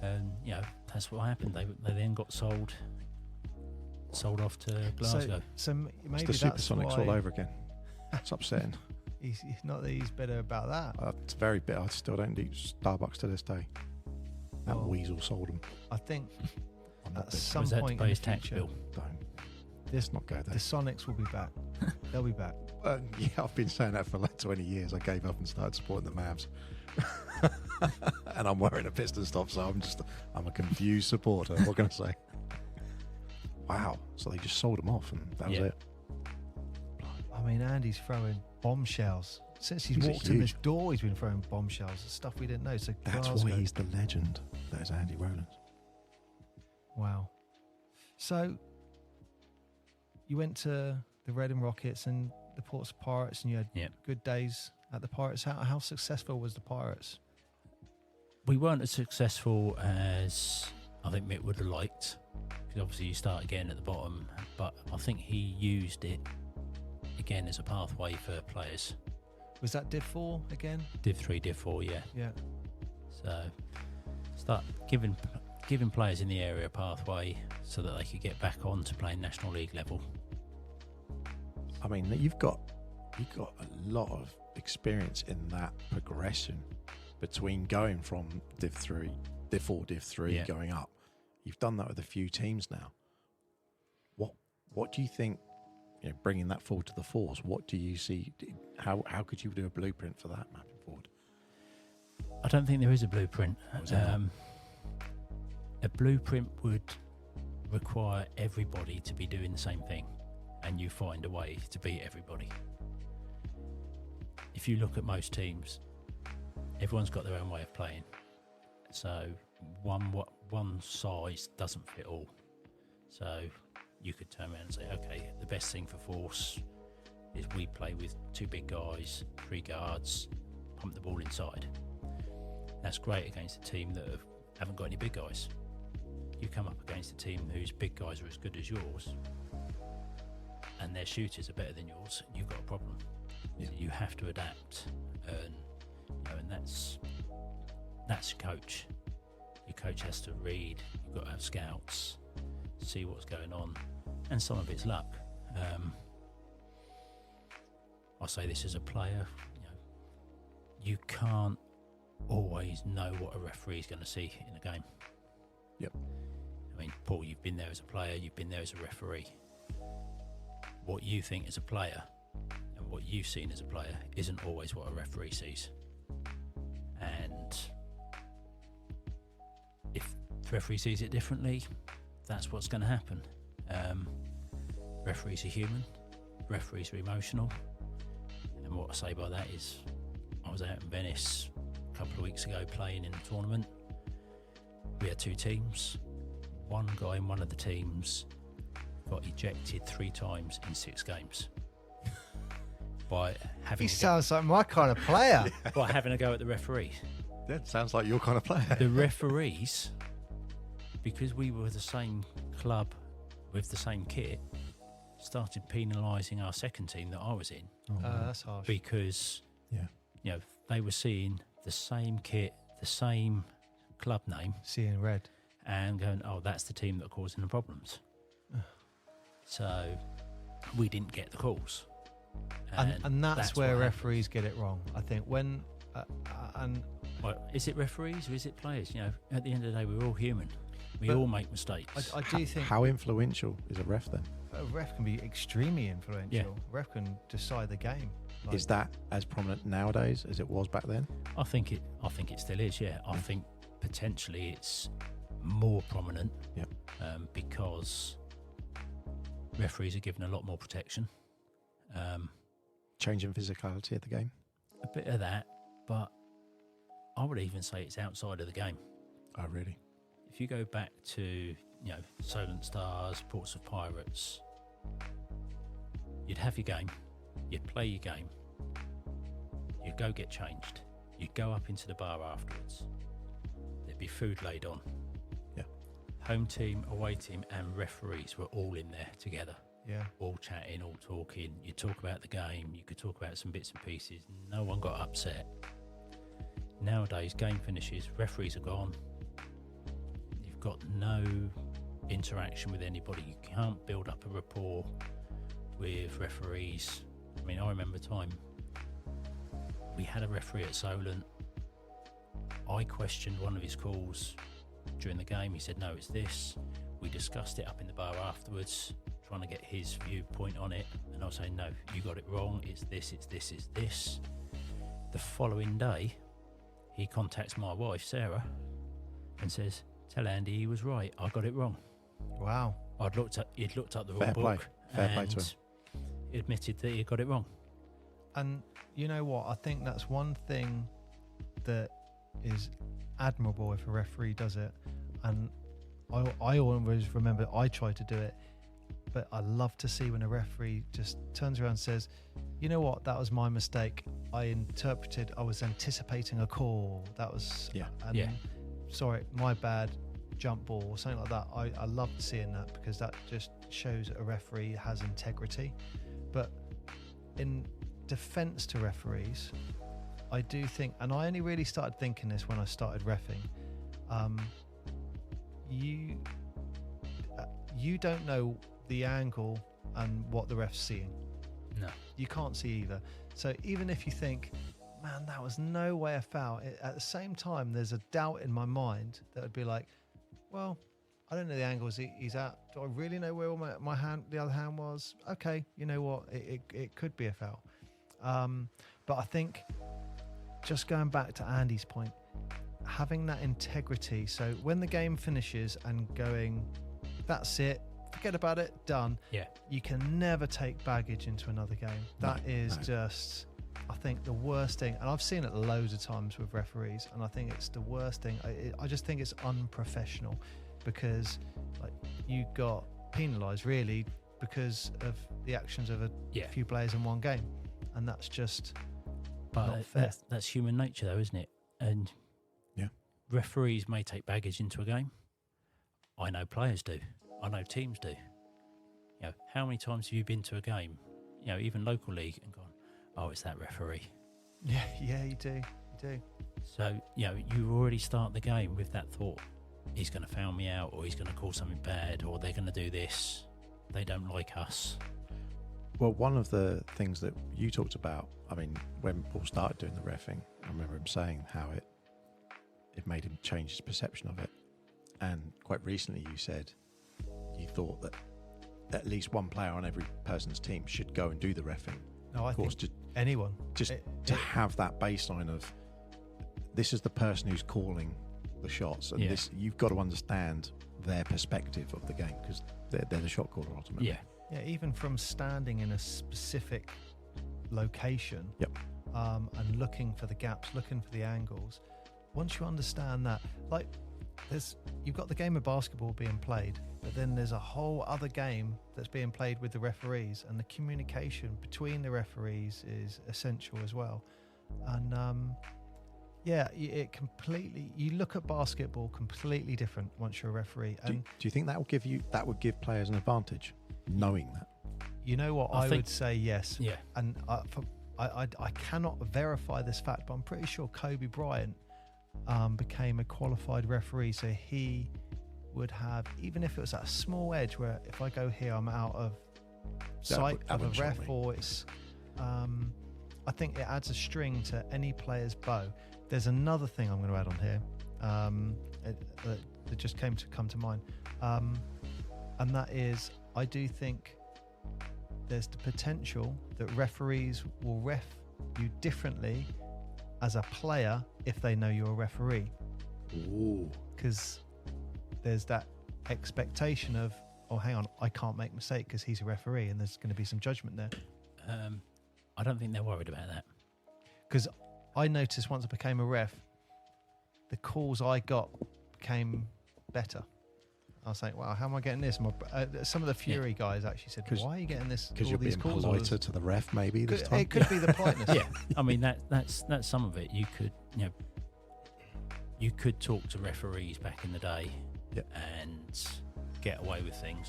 and that's what happened. They then got sold off to Glasgow. So maybe It's the that's Supersonics why all over again. It's upsetting. he's not that he's better about that. It's very bitter. I still don't eat Starbucks to this day. That Well, weasel sold them. I think I'm not at big. some Was that to point pay in the his tax future, bill? Don't. Let's not go there. the Sonics will be back. They'll be back. Yeah, I've been saying that for like 20 years. I gave up and started supporting the Mavs. And I'm wearing a Pistons top, so I'm a confused supporter. What can I say? Wow. So they just sold them off and that was it. I mean, Andy's throwing bombshells. Since he's walked in this door, he's been throwing bombshells. Stuff we didn't know. So That's Glasgow. why he's the legend. That is Andy Rowlands. Wow. So you went to the Reading Rockets and the Portsmouth Pirates, and you had good days at the Pirates. How successful was the Pirates? We weren't as successful as I think Mick would have liked, because obviously you start again at the bottom, but I think he used it again as a pathway for players. Was that Div 4 again? Div 3, Div 4, yeah. Yeah. So start giving players in the area a pathway so that they could get back on to playing National League level. I mean, you've got a lot of experience in that progression between going from Div 3, Div 4, Div 3, going up. You've done that with a few teams now. What do you think, bringing that forward to the Force, what do you see? How could you do a blueprint for that mapping forward? I don't think there is a blueprint. A blueprint would require everybody to be doing the same thing, and you find a way to beat everybody. If you look at most teams, everyone's got their own way of playing. So one size doesn't fit all. So you could turn around and say, okay, the best thing for Force is we play with 2 big guys, 3 guards, pump the ball inside. That's great against a team that haven't got any big guys. You come up against a team whose big guys are as good as yours, and their shooters are better than yours, you've got a problem. Yeah. So you have to adapt, and that's your coach. Your coach has to read. You've got to have scouts, see what's going on, and some of it's luck. I say this as a player. You can't always know what a referee is going to see in a game. Yep. I mean, Paul, you've been there as a player, you've been there as a referee. What you think as a player and what you've seen as a player isn't always what a referee sees. And if the referee sees it differently, that's what's going to happen. Referees are human, referees are emotional. And what I say by that is, I was out in Venice a couple of weeks ago playing in a tournament. We had 2 teams. One guy in one of the teams got ejected 3 times in 6 games by having He sounds like my kind of player. by having a go at the referee. That sounds like your kind of player. The referees, because we were the same club with the same kit, started penalising our second team that I was in. That's harsh. Because they were seeing the same kit, the same club name, Seeing red. and going, oh, that's the team that are causing the problems. So we didn't get the calls. And that's where what referees get it wrong. I think when well, is it referees or is it players? At the end of the day, we're all human. We all make mistakes. I do think How influential is a ref then? a ref can be extremely influential. Yeah. A ref can decide the game. Is that as prominent nowadays as it was back then? I think it still is. Yeah, I think potentially it's more prominent. Yep. Because referees are given a lot more protection. Changing physicality of the game? A bit of that, But I would even say it's outside of the game. Oh, really? If you go back to, Solent Stars, Portsmouth Pirates, you'd have your game, you'd play your game, you'd go get changed, you'd go up into the bar afterwards, there'd be food laid on. Yeah. Home team, away team and referees were all in there together. Yeah. All chatting, all talking. You talk about the game, you could talk about some bits and pieces. No one got upset. Nowadays, game finishes, referees are gone. You've got no interaction with anybody. You can't build up a rapport with referees. I mean, I remember a time we had a referee at Solent. I questioned one of his calls during the game. He said, no, it's this. We discussed it up in the bar afterwards, trying to get his viewpoint on it. And I was saying, no, you got it wrong. It's this, it's this, it's this. The following day, he contacts my wife, Sarah, and says, tell Andy he was right. I got it wrong. Wow. He'd looked up the rule Fair play. book Fair play and to him. he admitted that he got it wrong. And you know what? I think that's one thing that is admirable if a referee does it. And I always remember I tried to do it, but I love to see when a referee just turns around and says, you know what, that was my mistake. I was anticipating a call. That was, sorry, my bad, jump ball or something like that. I love seeing that because that just shows a referee has integrity. But in defense to referees, I do think, and I only really started thinking this when I started reffing, you don't know the angle and what the ref's seeing. No. You can't see either. So even if you think, man, that was no way a foul, at the same time, there's a doubt in my mind that would be like, well, I don't know the angles he's at. Do I really know where my hand, the other hand was? Okay, you know what? It could be a foul. But I think just going back to Andy's point, having that integrity. So when the game finishes and going, that's it, forget about it, done. Yeah. You can never take baggage into another game. That is just, I think, the worst thing. And I've seen it loads of times with referees, and I think it's the worst thing. I just think it's unprofessional because like you got penalised really because of the actions of a few players in one game, and that's just not fair. That's human nature, though, isn't it? And referees may take baggage into a game. I know players do. I know teams do. How many times have you been to a game, even local league, and gone, oh, it's that referee? Yeah, you do. So, you already start the game with that thought. He's going to foul me out, or he's going to call something bad, or they're going to do this. They don't like us. Well, one of the things that you talked about, I mean, when Paul started doing the reffing, I remember him saying how it made him change his perception of it. And quite recently you said you thought that at least one player on every person's team should go and do the reffing. No, I think anyone. To have that baseline of this is the person who's calling the shots, and this you've got to understand their perspective of the game because they're the shot caller ultimately. Yeah, even from standing in a specific location and looking for the gaps, looking for the angles. Once you understand that, like you've got the game of basketball being played, but then there's a whole other game that's being played with the referees, and the communication between the referees is essential as well. And it completely, you look at basketball completely different once you're a referee. And do you think that would give players an advantage, knowing that? You know what, I would say yes. Yeah. And I cannot verify this fact, but I'm pretty sure Kobe Bryant became a qualified referee, so he would have, even if it was at a small edge where if I go here I'm out of sight of a ref, or it's I think it adds a string to any player's bow. There's another thing I'm going to add on here that just come to mind, and that is I do think there's the potential that referees will ref you differently as a player if they know you're a referee. Ooh. Because there's that expectation of, oh, hang on, I can't make a mistake because he's a referee, and there's going to be some judgment there. I don't think they're worried about that. Because I noticed once I became a ref, the calls I got became better. I was like, wow, how am I getting this? Some of the Fury guys actually said, why are you getting this? Because you're being politer to the ref, maybe this time. It could be the politeness. Yeah, I mean that's some of it. You could talk to referees back in the day, and get away with things.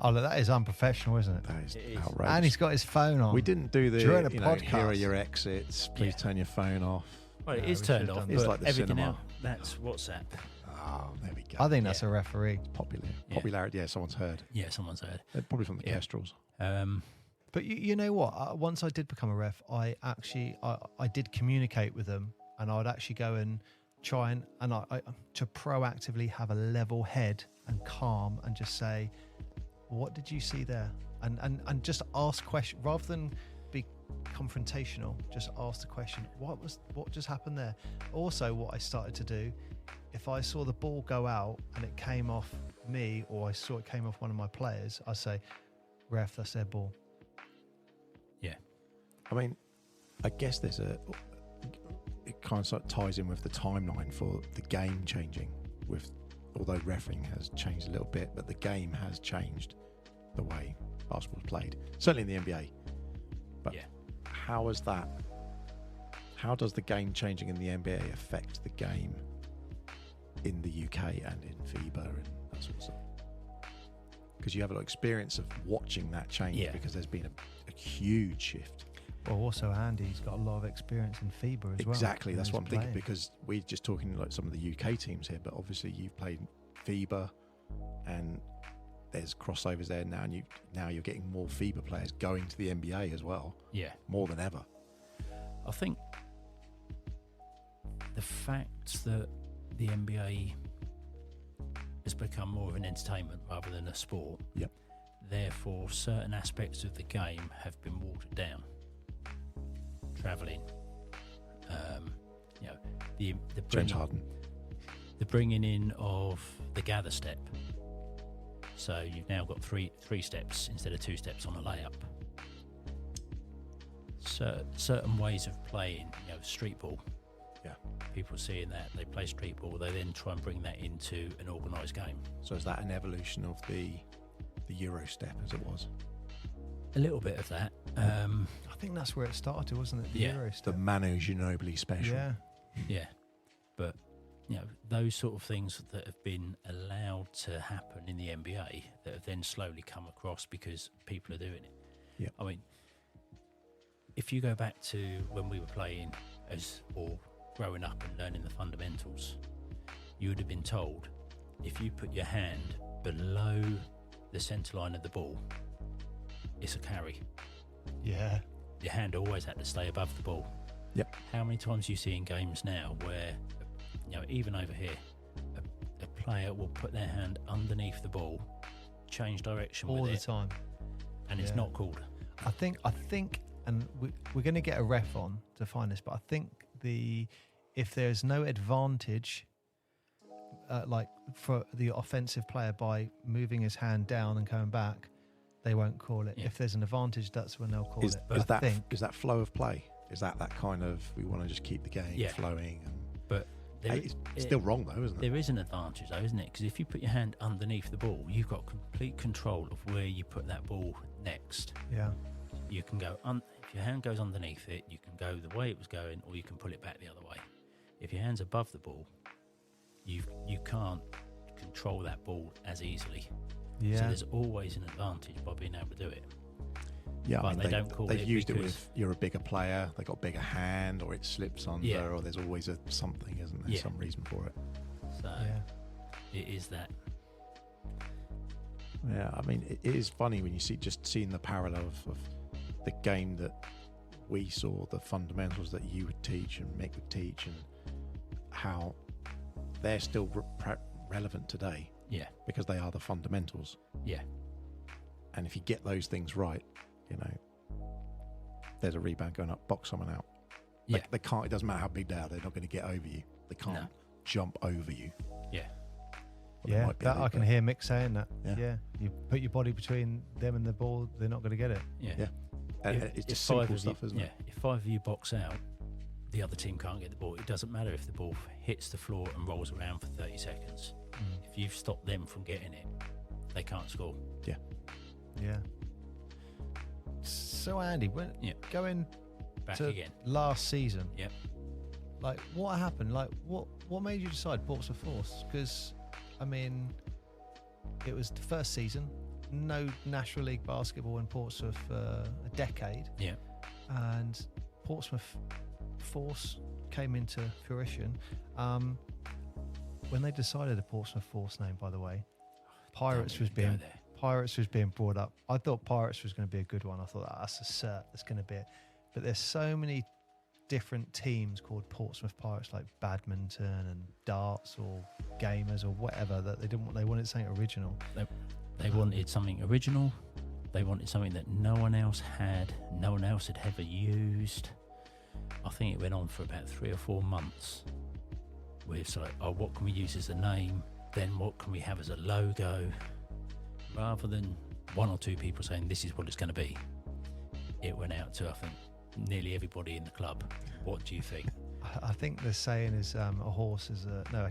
Oh, look, that is unprofessional, isn't it? That is outrageous. And he's got his phone on. We didn't do the during a podcast. Here are your exits. Please turn your phone off. Well, it is turned off. It's like the everything cinema. else, that's WhatsApp. Oh, there we go. I think that's a referee. Popularity. Yeah, someone's heard. Yeah, someone's heard. Probably from the Kestrels. But you know what? Once I did become a ref, I did communicate with them, and I would actually go and try and to proactively have a level head and calm and just say, what did you see there? And just ask questions rather than be confrontational. Just ask the question, what just happened there? Also, what I started to do, if I saw the ball go out and it came off me, or I saw it came off one of my players, I say, ref, that's their ball. Yeah. I mean, I guess it kind of sort of ties in with the timeline for the game changing. Although refereeing has changed a little bit, but the game has changed the way basketball is played. Certainly in the NBA. But how does the game changing in the NBA affect the game in the UK and in FIBA and that sort of stuff? Because you have a lot of experience of watching that change, because there's been a huge shift. Well, also Andy's got a lot of experience in FIBA as well. Exactly, that's what I'm thinking, because we're just talking like some of the UK teams here, but obviously you've played FIBA and there's crossovers there now, and now you're getting more FIBA players going to the NBA as well. Yeah, more than ever. I think the fact that the NBA has become more of an entertainment rather than a sport. Yep. Therefore, certain aspects of the game have been watered down. Travelling, the James Harden, the bringing in of the gather step. So you've now got three steps instead of 2 steps on a layup. Certain ways of playing, street ball. Yeah. People seeing that, they play street ball, they then try and bring that into an organised game. So is that an evolution of the Euro step as it was? A little bit of that. I think that's where it started, wasn't it? The Euro step. The Manu Ginobili special. Yeah. Yeah. But, those sort of things that have been allowed to happen in the NBA that have then slowly come across because people are doing it. Yeah. I mean, if you go back to when we were playing or growing up and learning the fundamentals, you would have been told if you put your hand below the centre line of the ball, it's a carry. Yeah. Your hand always had to stay above the ball. Yep. How many times do you see in games now where, even over here, a player will put their hand underneath the ball, change direction all with the it, time, and it's not called. I think, and we're going to get a ref on to find this, but I think if there's no advantage, like for the offensive player by moving his hand down and coming back, they won't call it. Yeah. If there's an advantage, that's when they'll call it. Is that flow of play? Is that kind of, we want to just keep the game flowing? But it's still wrong though, isn't it? There is an advantage though, isn't it? Because if you put your hand underneath the ball, you've got complete control of where you put that ball next. Yeah. You can go, if your hand goes underneath it, you can go the way it was going, or you can pull it back the other way. If your hand's above the ball, you can't control that ball as easily. Yeah. So there's always an advantage by being able to do it. Yeah, but they don't call it. They've used it with you're a bigger player, they got a bigger hand, or it slips under, or there's always something, isn't there? Some reason for it. So it is that. Yeah, I mean, it is funny when you seeing the parallel of the game that we saw, the fundamentals that you would teach and Mick would teach, and how they're still relevant today. Yeah, because they are the fundamentals. Yeah, and if you get those things right, there's a rebound going up, box someone out. They can't. It doesn't matter how big they are; they're not going to get over you. They can't jump over you. Yeah. Yeah, that I can hear Mick saying that. Yeah, you put your body between them and the ball, they're not going to get it. Yeah. And it's just simple stuff, isn't it? Yeah. If 5 of you box out, the other team can't get the ball. It doesn't matter if the ball hits the floor and rolls around for 30 seconds. If you've stopped them from getting it, they can't score. Yeah. So Andy, when going Back to again. last season, Yep. like what happened? Like what made you decide Portsmouth Force? Because I mean, it was the first season, no National League basketball in Portsmouth for a decade. Yeah. And Portsmouth Force came into fruition. When they decided the Portsmouth Force name, by the way, Pirates was being brought up. I thought Pirates was going to be a good one. I thought that's a cert. That's going to be it. But there's so many different teams called Portsmouth Pirates, like badminton and darts or gamers or whatever, that they wanted something original. They wanted something original. They wanted something that no one else had ever used. I think it went on for about 3 or 4 months. With like, what can we use as a name? Then what can we have as a logo? Rather than 1 or 2 people saying this is what it's going to be, it went out to, I think, nearly everybody in the club. What do you think? I think the saying is a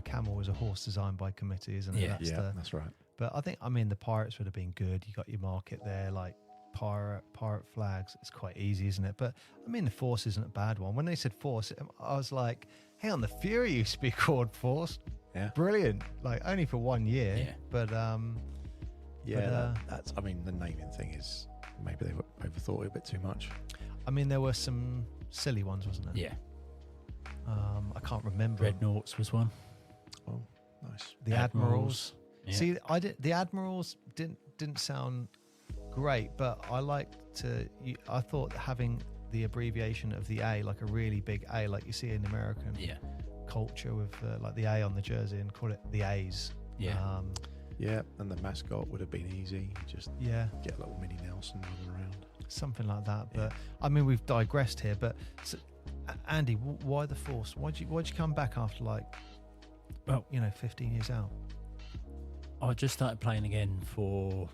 camel is a horse designed by committee, isn't it? Yeah, that's right. But I think, the Pirates would have been good. You got your market there, like pirate flags. It's quite easy, isn't it? But the Force isn't a bad one. When they said Force, I was like, hang on, the Fury used to be called Force. Yeah, brilliant. Like only for 1 year. Yeah. But that's. The naming thing is maybe they overthought it a bit too much. there were some silly ones, wasn't there? Yeah. I can't remember. Dreadnoughts was one. Oh, nice. The Admirals. Yeah. See, the Admirals didn't sound great, but I thought having the abbreviation of the A, like a really big A, like you see in American culture with like the A on the jersey, and call it the A's. Yeah. Yeah, and the mascot would have been easy. Just get a little mini Nelson running around. Something like that. But we've digressed here. But Andy, why the Force? Why'd you come back after 15 years out? I just started playing again for,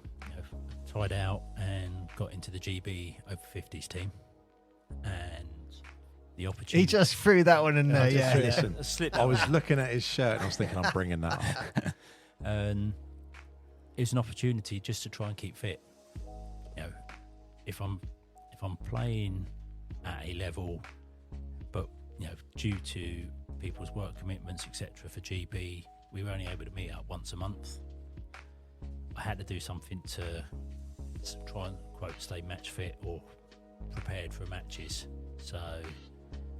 tried out and got into the GB over 50s team, and the opportunity. He just threw that one in there. Yeah. Listen, I was looking at his shirt and I was thinking, I'm bringing that up. And it was an opportunity just to try and keep fit. If I'm playing at a level, but due to people's work commitments, etc., for GB, we were only able to meet up once a month. I had to do something to try and, quote, stay match fit or prepared for matches. So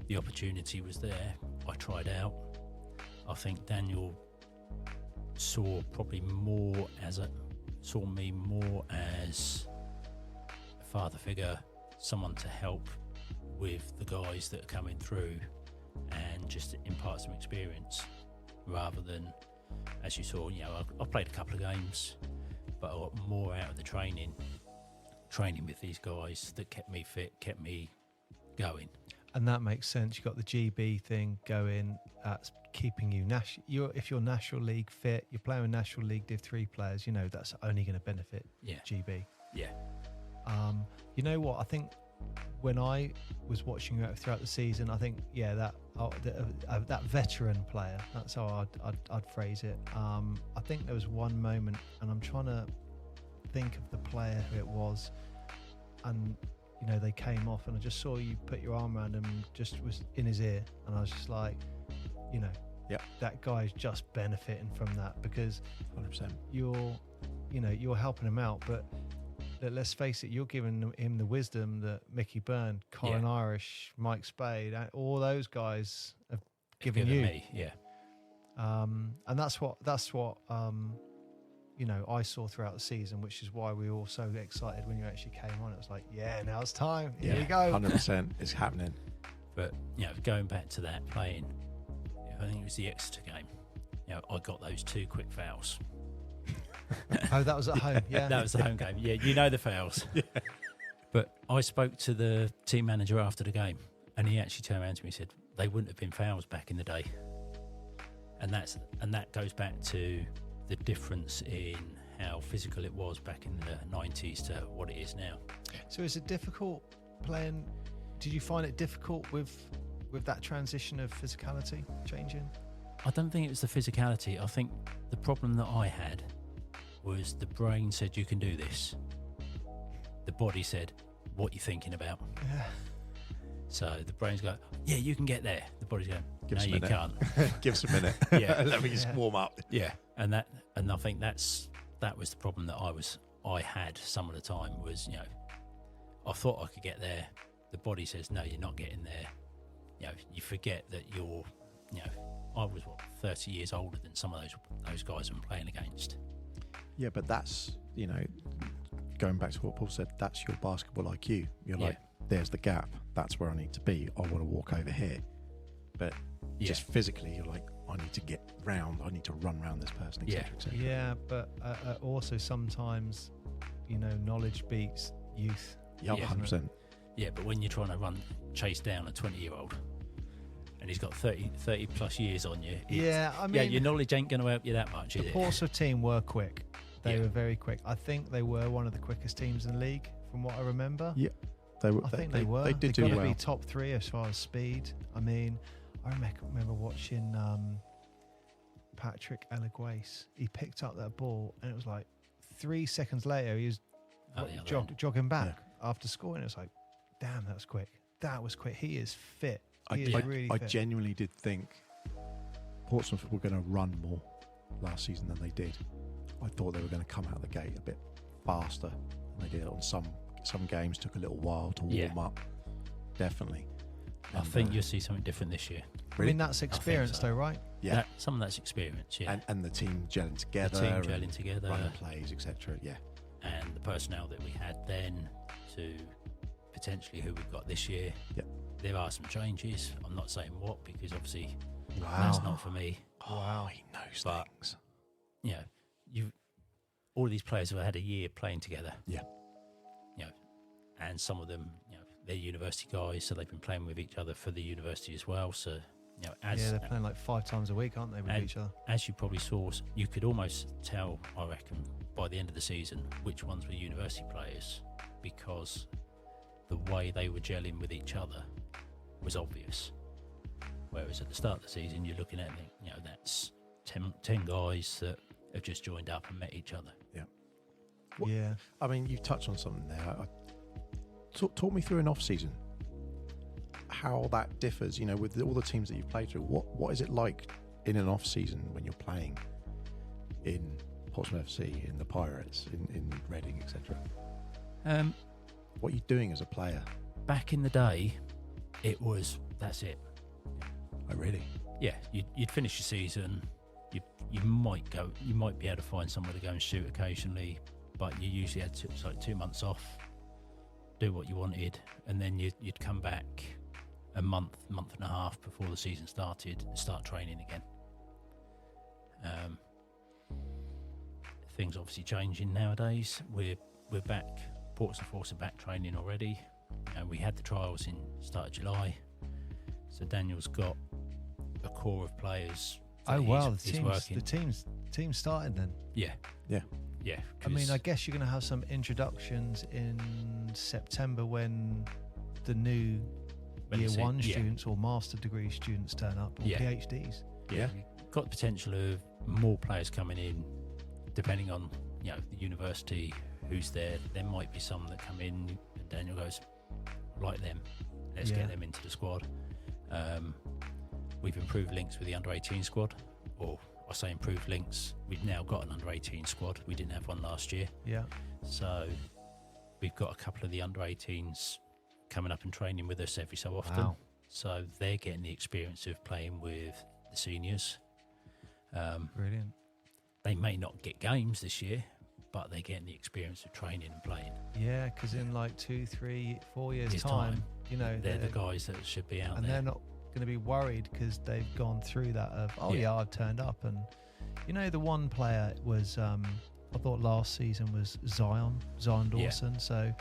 the opportunity was there. I tried out. I think Daniel saw me more as a father figure, someone to help with the guys that are coming through and just impart some experience, rather than, as you saw, I played a couple of games, but I got more out of the training with these guys that kept me fit, kept me going. And that makes sense. You've got the GB thing going, keeping you if you're National League fit, you're playing with National League Div 3 players, that's only going to benefit GB. Yeah. You know what? I think when I was watching you throughout the season, I think, that veteran player, that's how I'd phrase it. I think there was one moment, and I'm trying to think of the player who it was, and they came off, and I just saw you put your arm around him, just was in his ear, and I was just like, that guy's just benefiting from that, because 100%. You're helping him out, but let's face it, you're giving him the wisdom that Mickey Byrne, Colin Irish, Mike Spade, all those guys have given you. Me, yeah. And that's what I saw throughout the season, which is why we were all so excited when you actually came on. It was like, now it's time. Here we go. 100%. It's happening. But going back to that playing, I think it was the Exeter game. I got those 2 quick fouls. Oh, that was at home. Yeah, that was the home game. Yeah, the fouls. Yeah. But I spoke to the team manager after the game, and he actually turned around to me and said they wouldn't have been fouls back in the day. And that goes back to the difference in how physical it was back in the 90s to what it is now. So is it difficult playing? Did you find it difficult with with that transition of physicality changing? I don't think it was the physicality. I think the problem that I had was the brain said you can do this. The body said, what you thinking about? Yeah. So the brain's going, yeah, you can get there. The body's going, Give us no, a you minute. can't. Give us a minute. Yeah. Let me just Yeah. warm up. Yeah, and I think that was the problem that I had some of the time was, you know, I thought I could get there. The body says, no, you're not getting there. You know, you forget that you're, you know, I was 30 years older than some of those guys I'm playing against. Yeah, but that's, you know, going back to what Paul said, that's your basketball IQ. You're like, there's the gap. That's where I need to be. I want to walk over here. But just physically, you're like, I need to get round. I need to run round this person, etc. etc. Yeah, but also sometimes, you know, knowledge beats youth. Yeah, Yeah. 100%. Yeah, but when you're trying to chase down a 20-year-old and he's got 30 plus years on you, I mean, your knowledge ain't going to help you that much, is the it? Portsmouth team were quick. They Yeah. were very quick. I think they were one of the quickest teams in the league, from what I remember. Yeah, they were. I think they were. They did They've do got to well. be top 3 as far as speed. I mean, I remember watching Patrick Eliguace. He picked up that ball, and it was like 3 seconds later, he was At the other end. jogging back after scoring. It was like, damn, that was quick. That was quick. He is fit. I Really fit. genuinely did think Portsmouth were going to run more last season than they did. I thought they were going to come out of the gate a bit faster than they did. On some games, took a little while to warm up. Definitely. I think you'll see something different this year. I mean, that's experience, so. though, right? Yeah, Some of that's experience, yeah. and the team gelling together, the team gelling together, running plays, etc. Yeah, and the personnel that we had then to potentially who we've got this year. Yep. There are some changes. I'm not saying what, because obviously wow, that's not for me. Wow, he knows But- things. You know, all of these players have had a year playing together. Yeah. You know, and some of them, you know, they're university guys, so they've been playing with each other for the university as well. So, you know, They're playing like 5 times a week, aren't they, with and- each other? as you probably saw, you could almost tell, I reckon, by the end of the season, which ones were university players, because the way they were gelling with each other was obvious. Whereas at the start of the season, you're looking at, you know, that's 10 guys that have just joined up and met each other. What- Yeah. I mean, you touched on something there. Talk me through an off season. How that differs, you know, with all the teams that you've played through. What is it like in an off season when you're playing in Portsmouth FC, in the Pirates, in Reading, etc.? What are you doing as a player? Back in the day, it was, that's it. Oh, really? Yeah, you'd finish your season. You might be able to find somewhere to go and shoot occasionally, but you usually had like 2 months off, do what you wanted, and then you'd come back a month and a half before the season started and start training again. Things obviously changing nowadays. We're back. Portsmouth Force are back training already, and we had the trials in start of July. So Daniel's got a core of players. Oh wow, he's working. the team's started then. Yeah. I mean, I guess you're going to have some introductions in September when the new year 1 students or master degree students turn up, or Yeah. PhDs. Yeah. Got the potential of more players coming in, depending on, you know, the university, who's there. There might be some that come in and Daniel goes, like them, let's Yeah. get them into the squad. We've improved links with the under-18 squad, or I say improved links, we've now got an under-18 squad. We didn't have one last year. Yeah. So we've got a couple of the under-18s coming up and training with us every so often. Wow. So they're getting the experience of playing with the seniors. Brilliant. They may not get games this year, but they're getting the experience of training and playing. Yeah, because in like 2, 3, 4 years' Years' time, time, you know, They're the guys that should be out and there. they're not going to be worried because they've gone through that of, I've turned up. And you know, the one player was I thought last season was Zion Dawson. So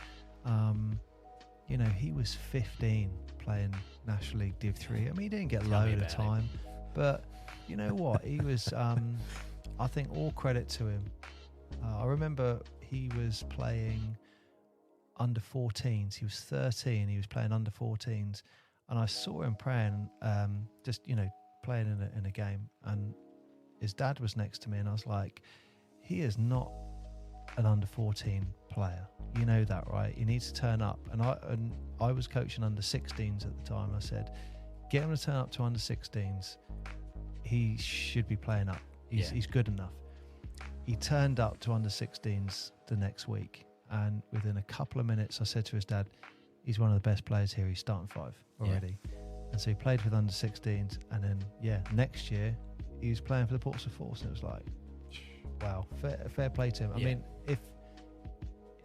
you know, he was 15 playing National League Div 3. I mean, he didn't get a Tell me load of about it. time, but you know what, he was I think all credit to him. I remember he was playing under 14s. He was 13. He was playing under 14s. and I saw him praying, just playing in a game, and his dad was next to me, and I was like, he is not an under 14 player. You know that, right? He needs to turn up. And I was coaching under 16s at the time. I said, get him to turn up to under 16s. He should be playing up. He's good enough. He turned up to under 16s the next week, and within a couple of minutes I said to his dad, he's one of the best players here. He's starting 5 already. And so he played with under 16s, and then next year he was playing for the Portsmouth Force, and it was like, wow, fair play to him. I mean, if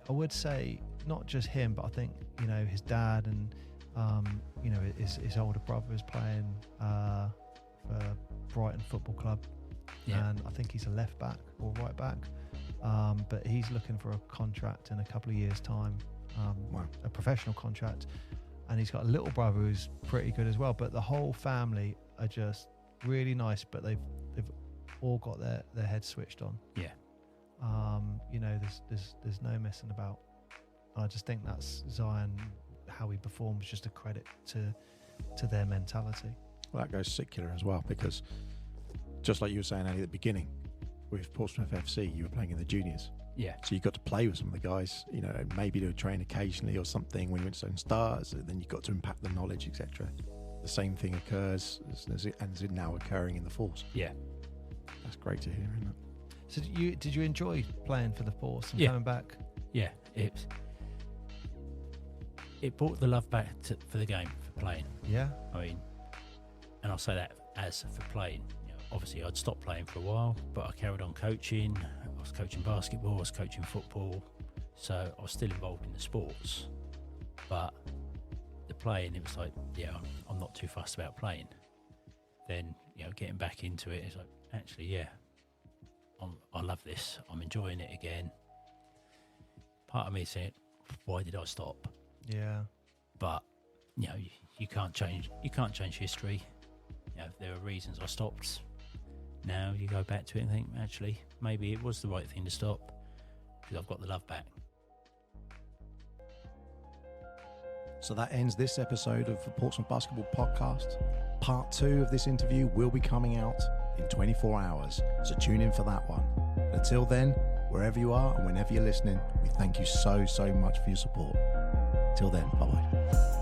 I would say not just him, but I think his dad and his older brother is playing for Brighton Football Club, and I think he's a left back or right back, but he's looking for a contract in a couple of years' time, a professional contract, and he's got a little brother who's pretty good as well. But the whole family are just really nice, but they've all got their heads switched on. There's no messing about. I just think that's Zion, how he performs, just a credit to their mentality. Well, that goes secular as well, because just like you were saying earlier at the beginning, with Portsmouth FC, you were playing in the juniors. So you got to play with some of the guys, maybe to train occasionally or something when you went to Solent Stars, and then you got to impact the knowledge, etc. The same thing occurs as it now occurring in the Force. That's great to hear, isn't it? So did you enjoy playing for the Force and coming back? Yeah, it brought the love back for the game, for playing. Yeah. I mean, and I'll say that as for playing. Obviously I'd stopped playing for a while, but I carried on coaching. I was coaching basketball, I was coaching football, so I was still involved in the sports. But the playing, it was like, I'm not too fussed about playing. Then, getting back into it, it's like, actually, I love this. I'm enjoying it again. Part of me saying, why did I stop? Yeah. But, you can't change history. There are reasons I stopped. Now you go back to it and think, actually, maybe it was the right thing to stop, because I've got the love back. So that ends this episode of the Portsmouth Basketball Podcast. Part 2 of this interview will be coming out in 24 hours, so tune in for that one. But until then, wherever you are and whenever you're listening, we thank you so much for your support. Till then, bye-bye.